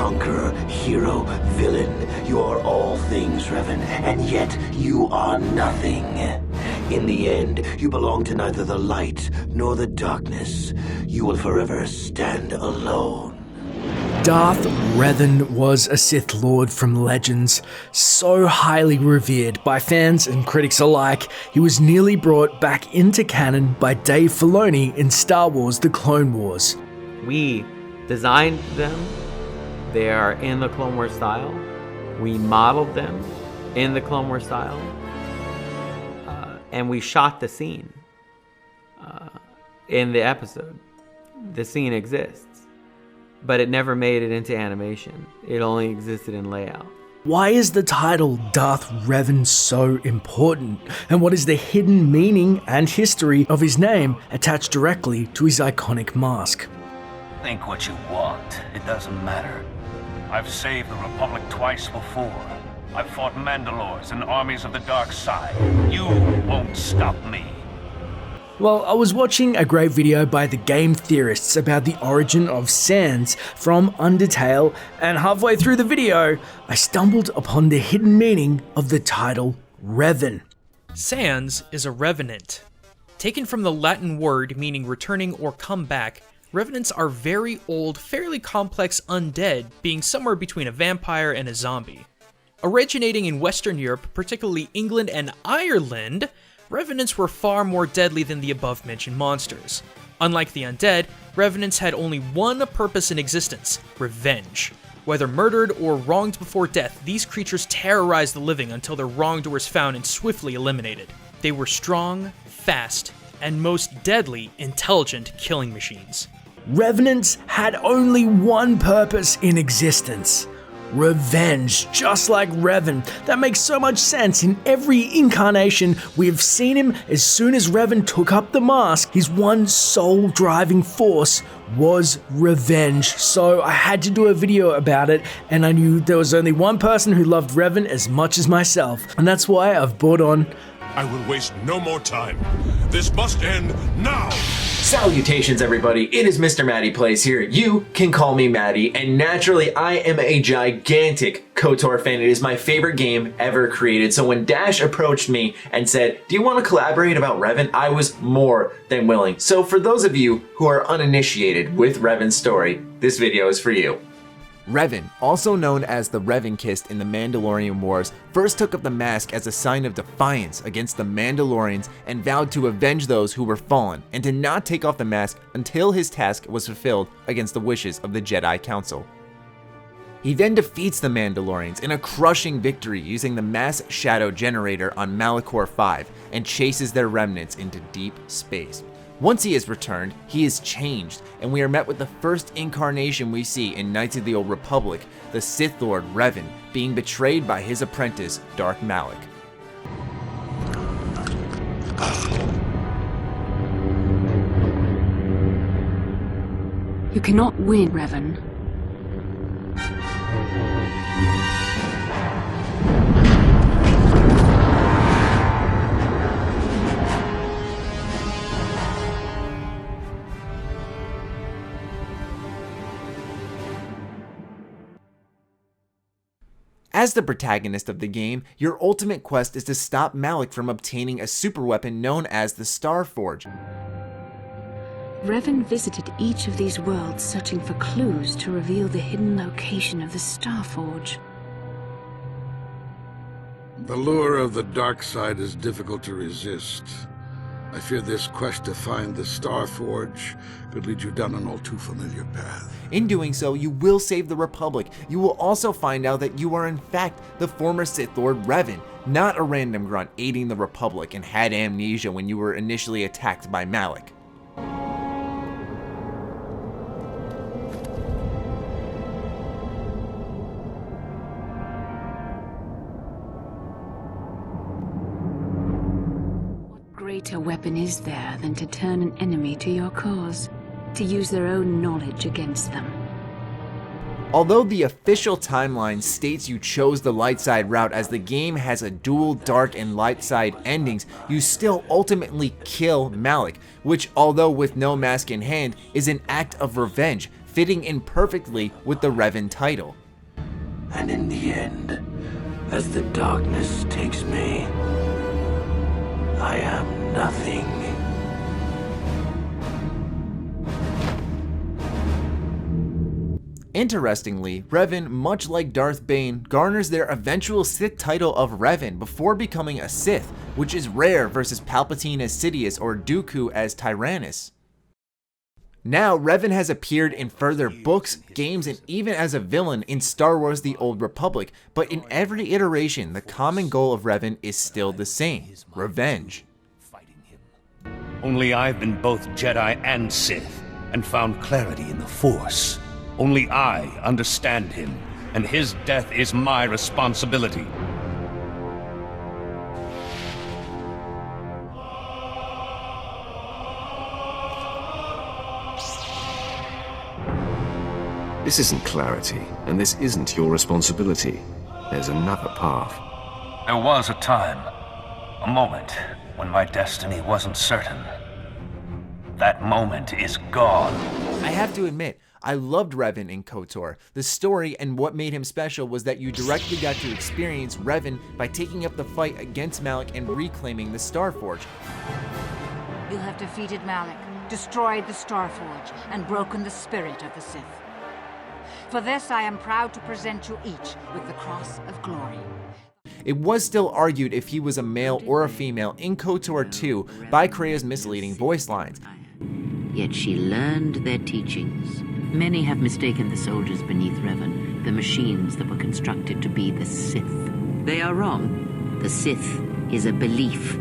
conqueror, hero, villain. You are all things, Revan, and yet you are nothing. In the end, you belong to neither the light nor the darkness. You will forever stand alone. Darth Revan was a Sith Lord from Legends, so highly revered by fans and critics alike, he was nearly brought back into canon by Dave Filoni in Star Wars: The Clone Wars. We designed them, they are in the Clone Wars style. We modeled them in the Clone Wars style. And we shot the scene in the episode. The scene exists, but it never made it into animation. It only existed in layout. Why is the title Darth Revan so important? And what is the hidden meaning and history of his name attached directly to his iconic mask? Think what you want. It doesn't matter. I've saved the Republic twice before. I've fought Mandalores and armies of the dark side. You won't stop me. Well, I was watching a great video by the game theorists about the origin of Sans from Undertale, and halfway through the video, I stumbled upon the hidden meaning of the title Revan. Sans is a revenant. Taken from the Latin word meaning returning or come back, revenants are very old, fairly complex undead, being somewhere between a vampire and a zombie. Originating in Western Europe, particularly England and Ireland, revenants were far more deadly than the above-mentioned monsters. Unlike the undead, revenants had only one purpose in existence: revenge. Whether murdered or wronged before death, these creatures terrorized the living until their wrongdoers found and swiftly eliminated. They were strong, fast, and most deadly, intelligent killing machines. Revenants had only one purpose in existence: revenge, just like Revan. That makes so much sense. In every incarnation, we have seen him. As soon as Revan took up the mask, his one sole driving force was revenge. So I had to do a video about it, and I knew there was only one person who loved Revan as much as myself, and that's why I've brought on... I will waste no more time. This must end now! Salutations everybody, it is MrMattyPlays here. You can call me Matty, and naturally I am a gigantic KOTOR fan. It is my favorite game ever created. So when Dash approached me and said, do you want to collaborate about Revan? I was more than willing. So for those of you who are uninitiated with Revan's story, this video is for you. Revan, also known as the Revankist in the Mandalorian Wars, first took up the mask as a sign of defiance against the Mandalorians and vowed to avenge those who were fallen and to not take off the mask until his task was fulfilled against the wishes of the Jedi Council. He then defeats the Mandalorians in a crushing victory using the mass shadow generator on Malachor 5 and chases their remnants into deep space. Once he is returned, he is changed, and we are met with the first incarnation we see in Knights of the Old Republic, the Sith Lord Revan, being betrayed by his apprentice, Darth Malak. You cannot win, Revan. As the protagonist of the game, your ultimate quest is to stop Malak from obtaining a superweapon known as the Star Forge. Revan visited each of these worlds searching for clues to reveal the hidden location of the Star Forge. The lure of the dark side is difficult to resist. I fear this quest to find the Star Forge could lead you down an all too familiar path. In doing so, you will save the Republic. You will also find out that you are in fact the former Sith Lord Revan, not a random grunt aiding the Republic and had amnesia when you were initially attacked by Malak. Greater weapon is there than to turn an enemy to your cause, to use their own knowledge against them. Although the official timeline states you chose the light side route as the game has a dual dark and light side endings, you still ultimately kill Malak, which although with no mask in hand, is an act of revenge, fitting in perfectly with the Revan title. And in the end, as the darkness takes me, I am nothing. Interestingly, Revan, much like Darth Bane, garners their eventual Sith title of Revan before becoming a Sith, which is rare versus Palpatine as Sidious or Dooku as Tyrannus. Now, Revan has appeared in further books, games, and even as a villain in Star Wars The Old Republic, but in every iteration, the common goal of Revan is still the same: revenge. Only I've been both Jedi and Sith, and found clarity in the Force. Only I understand him, and his death is my responsibility. This isn't clarity, and this isn't your responsibility. There's another path. There was a time, a moment, when my destiny wasn't certain. That moment is gone. I have to admit, I loved Revan in KOTOR. The story and what made him special was that you directly got to experience Revan by taking up the fight against Malak and reclaiming the Starforge. You have defeated Malak, destroyed the Starforge, and broken the spirit of the Sith. For this, I am proud to present you each with the Cross of Glory. It was still argued if he was a male or a female in KOTOR 2 by Krea's misleading voice lines. Yet she learned their teachings. Many have mistaken the soldiers beneath Revan, the machines that were constructed to be the Sith. They are wrong. The Sith is a belief,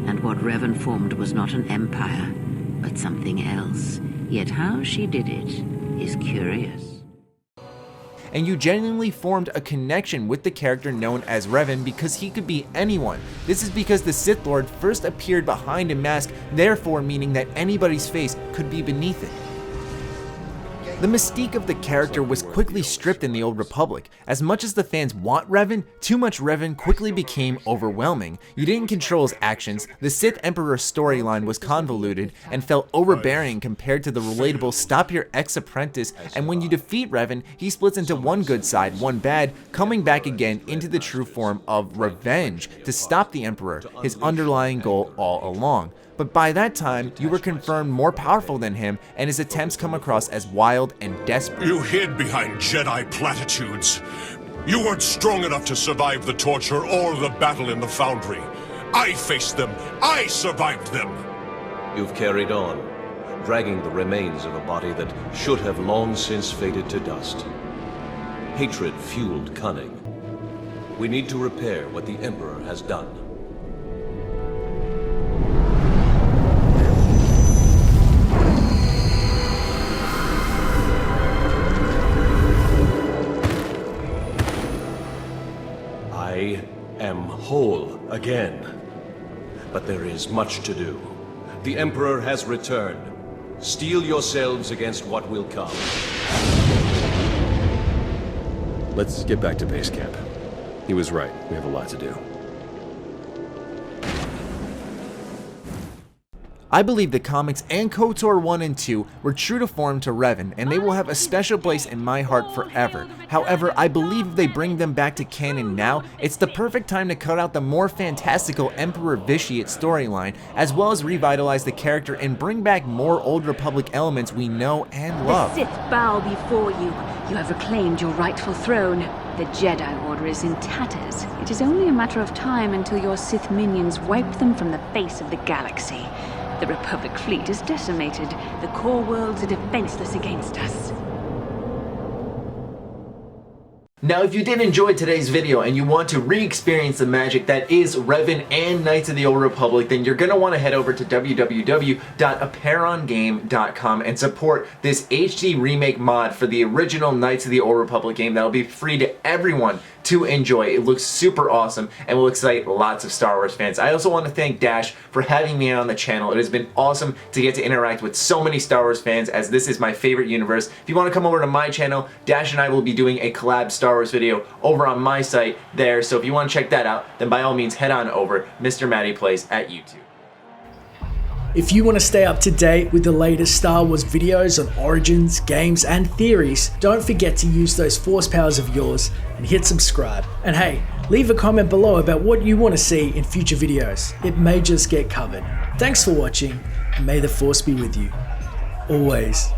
and what Revan formed was not an empire, but something else. Yet how she did it is curious. And you genuinely formed a connection with the character known as Revan because he could be anyone. This is because the Sith Lord first appeared behind a mask, therefore meaning that anybody's face could be beneath it. The mystique of the character was quickly stripped in the Old Republic. As much as the fans want Revan, too much Revan quickly became overwhelming. You didn't control his actions, the Sith Emperor storyline was convoluted and felt overbearing compared to the relatable stop your ex-apprentice, and when you defeat Revan, he splits into one good side, one bad, coming back again into the true form of revenge to stop the Emperor, his underlying goal all along. But by that time, you were confirmed more powerful than him, and his attempts come across as wild and desperate. You hid behind Jedi platitudes. You weren't strong enough to survive the torture or the battle in the Foundry. I faced them. I survived them. You've carried on, dragging the remains of a body that should have long since faded to dust. Hatred fueled cunning. We need to repair what the Emperor has done. I am whole again. But there is much to do. The Emperor has returned. Steel yourselves against what will come. Let's get back to base camp. He was right. We have a lot to do. I believe the comics and KOTOR 1 and 2 were true to form to Revan, and they will have a special place in my heart forever. However, I believe if they bring them back to canon now, it's the perfect time to cut out the more fantastical Emperor Vitiate storyline, as well as revitalize the character and bring back more Old Republic elements we know and love. The Sith bow before you. You have reclaimed your rightful throne. The Jedi Order is in tatters. It is only a matter of time until your Sith minions wipe them from the face of the galaxy. The Republic fleet is decimated. The core worlds are defenseless against us. Now, if you did enjoy today's video and you want to re-experience the magic that is Revan and Knights of the Old Republic, then you're going to want to head over to www.aperongame.com and support this HD remake mod for the original Knights of the Old Republic game that will be free to everyone to enjoy. It looks super awesome and will excite lots of Star Wars fans. I also want to thank Dash for having me on the channel. It has been awesome to get to interact with so many Star Wars fans, as this is my favorite universe. If you want to come over to my channel, Dash and I will be doing a collab Star Wars video over on my site there, so if you want to check that out, then by all means head on over MrMattyPlays at YouTube. If you want to stay up to date with the latest Star Wars videos on origins, games, and theories, don't forget to use those force powers of yours and hit subscribe. And hey, leave a comment below about what you want to see in future videos. It may just get covered. Thanks for watching, and may the force be with you. Always.